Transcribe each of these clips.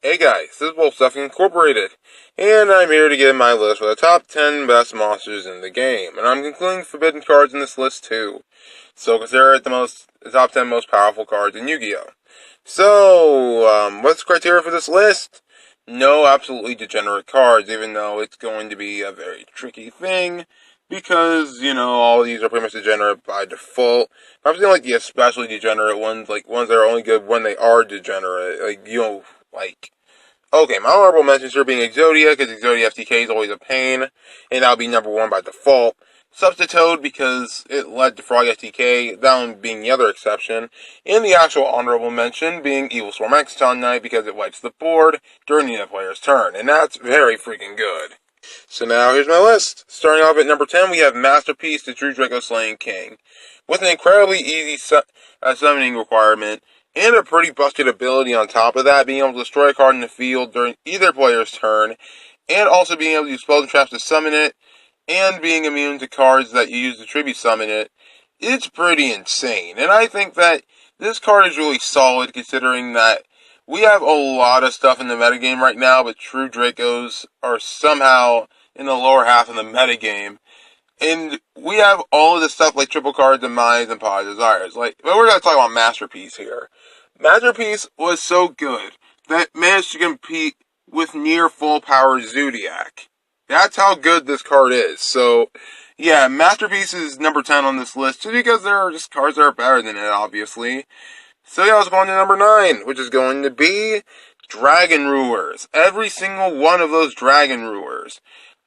Hey guys, this is Wolf Stuffing Incorporated, and I'm here to give my list for the top 10 best monsters in the game, and I'm including forbidden cards in this list too. So consider it the top 10 most powerful cards in Yu-Gi-Oh! So, what's the criteria for this list? No absolutely degenerate cards, even though it's going to be a very tricky thing, because, all these are pretty much degenerate by default. I'm saying, like, the especially degenerate ones, like, ones that are only good when they are degenerate, okay, my honorable mentions here being Exodia, because Exodia FTK is always a pain, and that'll be number one by default. Substitoad, because it led to Frog FTK, that one being the other exception. And the actual honorable mention being Evil Swarm Exciton Knight, because it wipes the board during the other player's turn, and that's very freaking good. So now here's my list. Starting off at number 10, we have Masterpiece, the True Draco Slaying King. With an incredibly easy summoning requirement, and a pretty busted ability on top of that, being able to destroy a card in the field during either player's turn, and also being able to use spells and traps to summon it, and being immune to cards that you use to tribute summon it, it's pretty insane. And I think that this card is really solid considering that we have a lot of stuff in the metagame right now, but True Dracos are somehow in the lower half of the metagame. And we have all of this stuff like triple cards and mines and pod desires. But we're going to talk about Masterpiece here. Masterpiece was so good that it managed to compete with near full power Zodiac. That's how good this card is. So, yeah, Masterpiece is number 10 on this list just because there are just cards that are better than it, obviously. So yeah, let's go on to number 9, which is going to be Dragon Rulers. Every single one of those Dragon Rulers.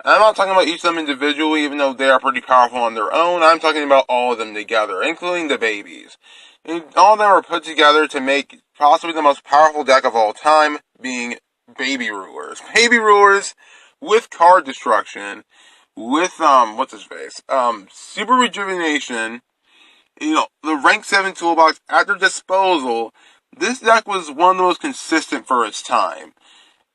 I'm not talking about each of them individually, even though they are pretty powerful on their own. I'm talking about all of them together, including the babies. And all of them are put together to make possibly the most powerful deck of all time, being Baby Rulers. Baby Rulers with card destruction, with, Super Rejuvenation, the rank 7 toolbox at their disposal. This deck was one of the most consistent for its time.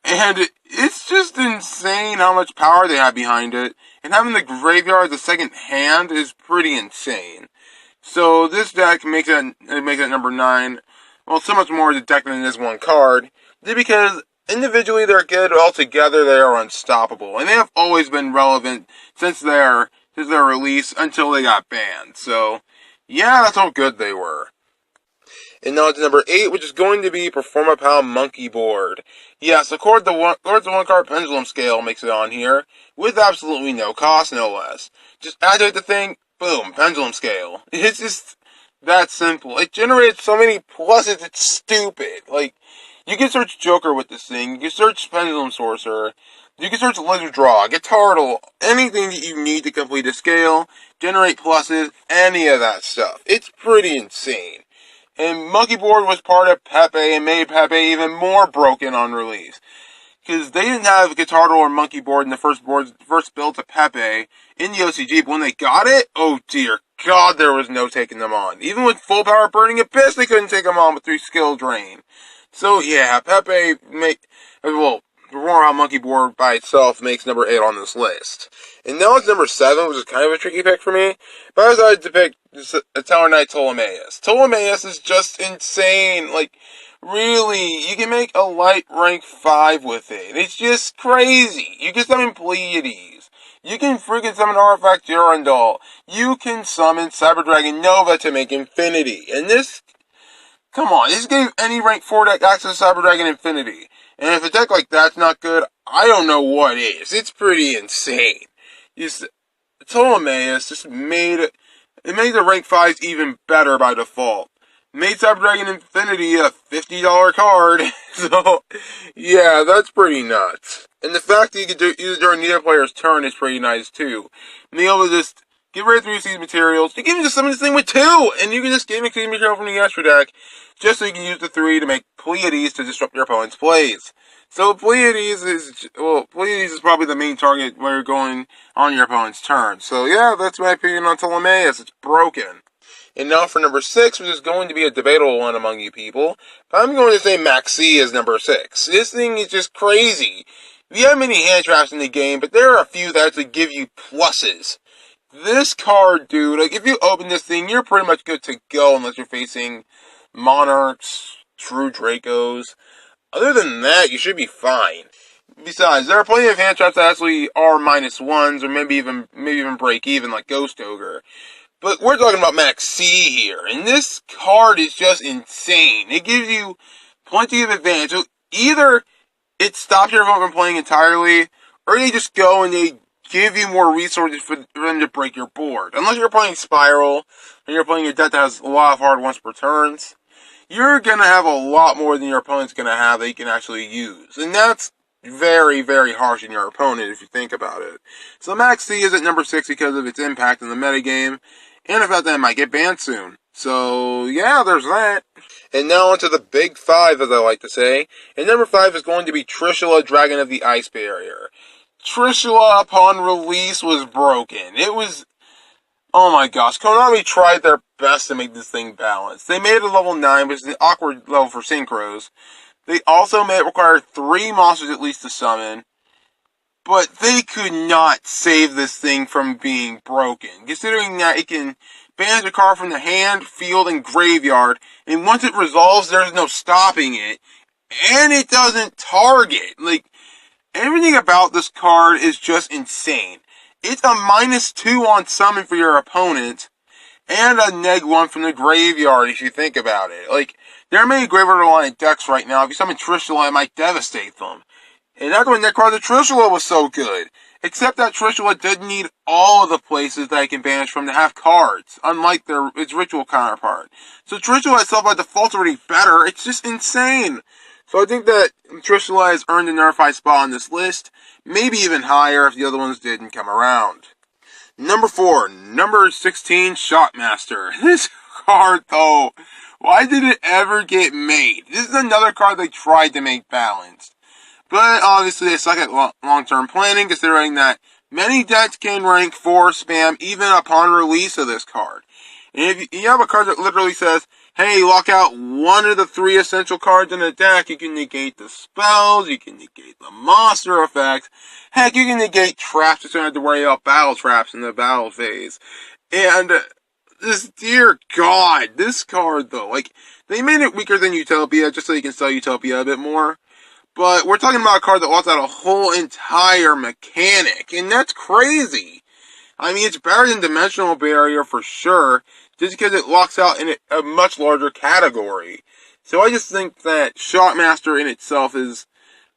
And it's just insane how much power they have behind it. And having the graveyard as a second hand is pretty insane. So this deck makes it number 9. Well, so much more as a deck than this one card. Just because individually they're good, all together they are unstoppable. And they have always been relevant since their release until they got banned. So, yeah, that's how good they were. And now to number 8, which is going to be Performapal Monkey Board. Yes, of course the one card Pendulum Scale makes it on here, with absolutely no cost, no less. Just activate the thing, boom, Pendulum Scale. It's just that simple. It generates so many pluses, it's stupid. You can search Joker with this thing, you can search Pendulum Sorcerer, you can search Lizard Draw, Guitartle, anything that you need to complete a scale, generate pluses, any of that stuff. It's pretty insane. And Monkey Board was part of Pepe and made Pepe even more broken on release. Because they didn't have Guitartle or Monkey Board in the first build to Pepe in the OCG, but when they got it, oh dear God, there was no taking them on. Even with full power Burning Abyss, they couldn't take them on with 3 skill drain. So yeah, Pepe Performapal Monkey Board by itself makes number 8 on this list. And now it's number 7, which is kind of a tricky pick for me. But I decided to pick Tellarknight Ptolemaeus. Ptolemaeus is just insane. Really, you can make a light rank 5 with it. It's just crazy. You can summon Pleiades. You can freaking summon Artifact Durandal. You can summon Cyber Dragon Nova to make Infinity. And this gave any rank 4 deck access to Cyber Dragon Infinity. And if a deck like that's not good, I don't know what is. It's pretty insane. Ptolemaeus just made the rank 5s even better by default. Made Cyber Dragon Infinity a $50 card. So, yeah, that's pretty nuts. And the fact that you can use it during either player's turn is pretty nice, too. Being able to just get rid of 3 seed materials. You can even just summon this thing with 2! And you can just get seed material from the extra deck, just so you can use the 3 to make Pleiades to disrupt your opponent's plays. So Pleiades is probably the main target where you're going on your opponent's turn. So yeah, that's my opinion on Ptolemaeus. It's broken. And now for number 6, which is going to be a debatable one among you people, but I'm going to say Maxi is number 6. This thing is just crazy. We have many hand traps in the game, but there are a few that actually give you pluses. This card, dude, if you open this thing, you're pretty much good to go unless you're facing Monarchs, True Dracos, Other than that, you should be fine. Besides, there are plenty of hand traps that actually are -1s, or maybe even break even, like Ghost Ogre. But we're talking about Max C here, and this card is just insane. It gives you plenty of advantage. So either it stops your opponent from playing entirely, or they just go and they give you more resources for them to break your board. Unless you're playing Spiral, and you're playing a deck that has a lot of hard once per turns, you're going to have a lot more than your opponent's going to have that you can actually use. And that's very, very harsh on your opponent if you think about it. So Max C is at number 6 because of its impact in the metagame, and the fact that it might get banned soon. So, yeah, there's that. And now onto the big 5, as I like to say. And number 5 is going to be Trishula, Dragon of the Ice Barrier. Trishula, upon release, was broken. It was... Oh my gosh, Konami tried their best to make this thing balanced. They made it a level 9, which is an awkward level for synchros. They also made it require 3 monsters at least to summon. But they could not save this thing from being broken, considering that it can banish a card from the hand, field, and graveyard, and once it resolves, there's no stopping it, and it doesn't target. Like, everything about this card is just insane. It's a -2 on summon for your opponent, and a -1 from the graveyard, if you think about it. Like, there are many graveyard-reliant decks right now. If you summon Trishula, it might devastate them. And that's when that card, the Trishula, was so good. Except that Trishula didn't need all of the places that it can banish from to have cards, unlike its ritual counterpart. So Trishula itself by default is already better. It's just insane. So I think that Trishula has earned a nerfied spot on this list, maybe even higher if the other ones didn't come around. Number 4, number 16, Shockmaster. This card, though, why did it ever get made? This is another card they tried to make balanced. But obviously they suck at long-term planning, considering that many decks can rank 4 spam even upon release of this card. And if you have a card that literally says, hey, lock out one of the 3 essential cards in the deck, you can negate the spells, you can negate the monster effects, heck, you can negate traps, so you don't have to worry about battle traps in the battle phase. And dear God, this card though, like, they made it weaker than Utopia just so you can sell Utopia a bit more. But we're talking about a card that locks out a whole entire mechanic, and that's crazy. I mean, it's better than Dimensional Barrier for sure, just because it locks out in a much larger category. So I just think that Shockmaster in itself is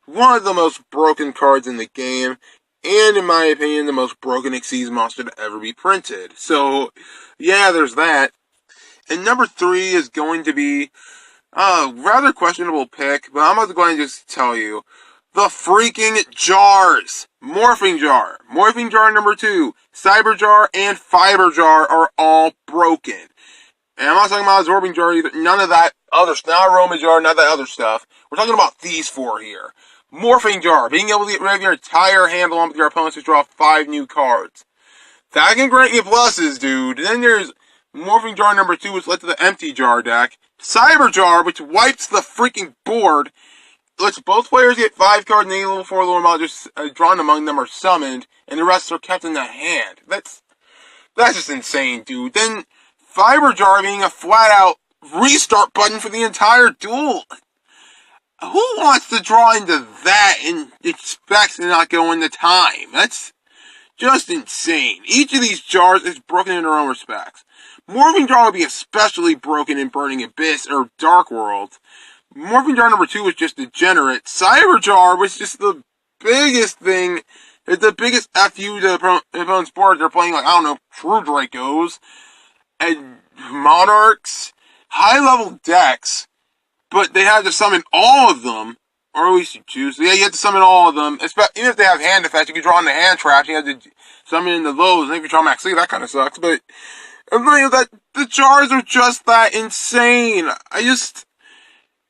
one of the most broken cards in the game, and in my opinion, the most broken Xyz monster to ever be printed. So, yeah, there's that. And number 3 is going to be rather questionable pick, but I'm about to go ahead and just tell you. The freaking jars! Morphing Jar. Morphing Jar number 2. Cyber Jar and Fiber Jar are all broken. And I'm not talking about Absorbing Jar either. None of that other stuff. Not Aroma Jar, none of that other stuff. We're talking about these 4 here. Morphing Jar. Being able to get rid of your entire hand along with your opponents to draw 5 new cards. That can grant you pluses, dude. Then there's Morphing Jar number 2, which led to the Empty Jar deck. Cyber Jar, which wipes the freaking board, lets both players get 5 cards, and any level 4 lower monsters drawn among them are summoned, and the rest are kept in the hand. That's just insane, dude. Then Fiber Jar being a flat-out restart button for the entire duel. Who wants to draw into that and expects to not go into time? That's just insane. Each of these jars is broken in their own respects. Morphing Jar would be especially broken in Burning Abyss or Dark World. Morphing Jar number 2 was just degenerate. Cyber Jar was just the biggest thing. It's the biggest FU to the opponent's board. They're playing, like, I don't know, True Dracos and Monarchs. High-level decks, but they had to summon all of them. Or at least you choose. Yeah, you have to summon all of them. Even if they have hand effects, you can draw in the hand traps. You have to summon in the those. And if you draw Max C, that kind of sucks. But I'm telling you that the jars are just that insane. I just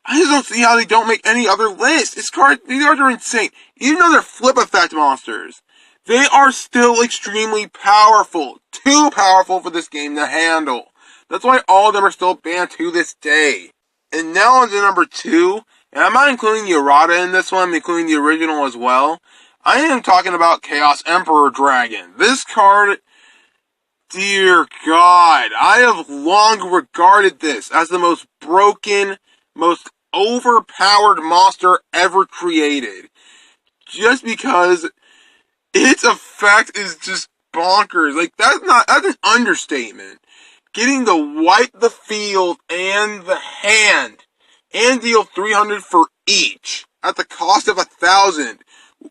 don't see how they don't make any other list. These cards are insane. Even though they're flip effect monsters, they are still extremely powerful. Too powerful for this game to handle. That's why all of them are still banned to this day. And now on to number 2. And I'm not including the errata in this one, I'm including the original as well. I am talking about Chaos Emperor Dragon. This card, dear God, I have long regarded this as the most broken, most overpowered monster ever created. Just because its effect is just bonkers. Like, that's an understatement. Getting to wipe the field and the hand and deal 300 for each at the cost of 1,000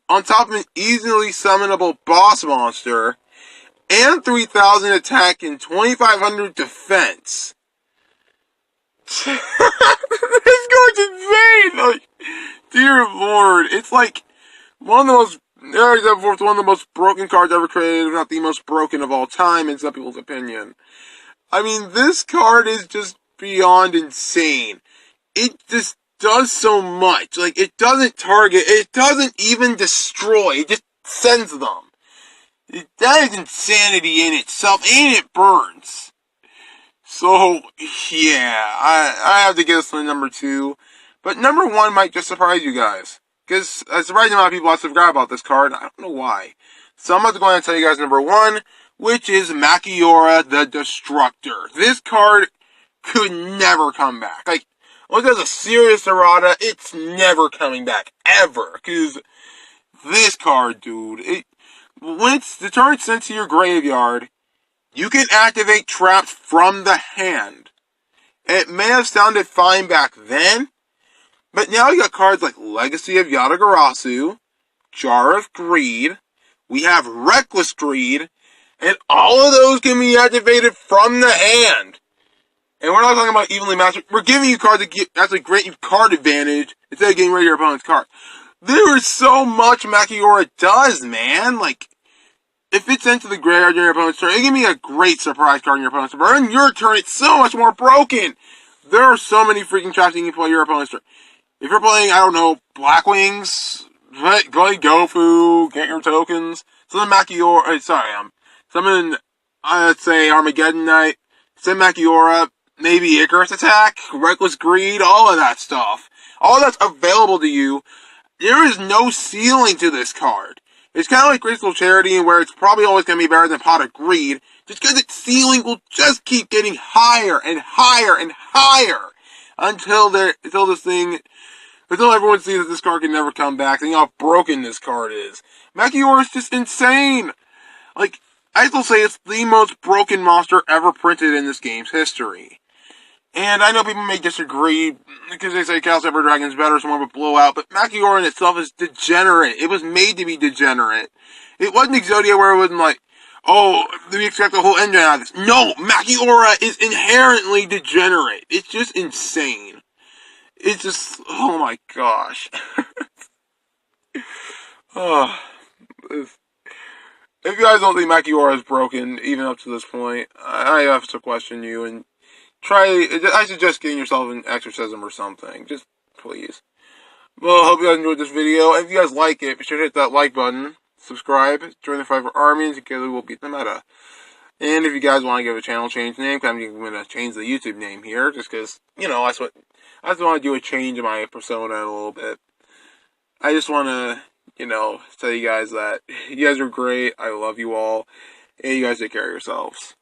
on top of an easily summonable boss monster and 3,000 attack and 2,500 defense. This goes insane! Like, dear lord, it's like one of the most, one of the most broken cards ever created, if not the most broken of all time, in some people's opinion. I mean, this card is just beyond insane. It just does so much. Like, it doesn't target, it doesn't even destroy, it just sends them. That is insanity in itself, and it burns. So, yeah, I have to give this one number 2. But number 1 might just surprise you guys. Because a surprising amount of people have forgot about this card, I don't know why. So I'm about to go ahead and tell you guys number 1, which is Makiora the Destructor. This card could never come back. Like, once there's a serious errata, it's never coming back, ever. Because this card, dude, when the turn's sent to your graveyard, you can activate traps from the hand. It may have sounded fine back then, but now you got cards like Legacy of Yatagarasu, Jar of Greed, we have Reckless Greed, and all of those can be activated from the hand. And we're not talking about evenly matched. We're giving you cards that actually grant you card advantage instead of getting rid of your opponent's card. There is so much Makiora does, man. Like, if it's into the graveyard during your opponent's turn, it can be a great surprise card in your opponent's turn. But in your turn, it's so much more broken. There are so many freaking traps you can play your opponent's turn. If you're playing, I don't know, Black Wings, go play Gofu, get your tokens. Summon Makiora, summon, let's say, Armageddon Knight, send Makiora, maybe Icarus Attack, Reckless Greed, all of that stuff. All that's available to you. There is no ceiling to this card. It's kind of like Graceful Charity, where it's probably always going to be better than Pot of Greed, just because its ceiling will just keep getting higher and higher and higher until everyone sees that this card can never come back, and how broken this card is. Makiora is just insane! Like, I still say it's the most broken monster ever printed in this game's history. And I know people may disagree, because they say Chaos Emperor Dragon is better, so more of a blowout, but Makiora in itself is degenerate. It was made to be degenerate. It wasn't Exodia where it wasn't like, oh, do we expect the whole engine out of this? No! Makiora is inherently degenerate. It's just insane. It's just, oh my gosh. Oh, if you guys don't think Makiora is broken, even up to this point, I have to question you, and I suggest getting yourself an exorcism or something. Just, please. Well, I hope you guys enjoyed this video. If you guys like it, be sure to hit that like button, subscribe, join the Fiverr Army, and together we'll beat the meta. And if you guys want to give a channel change name, I'm going to change the YouTube name here, just because, I just want to do a change in my persona a little bit. I just want to, tell you guys that you guys are great, I love you all, and you guys take care of yourselves.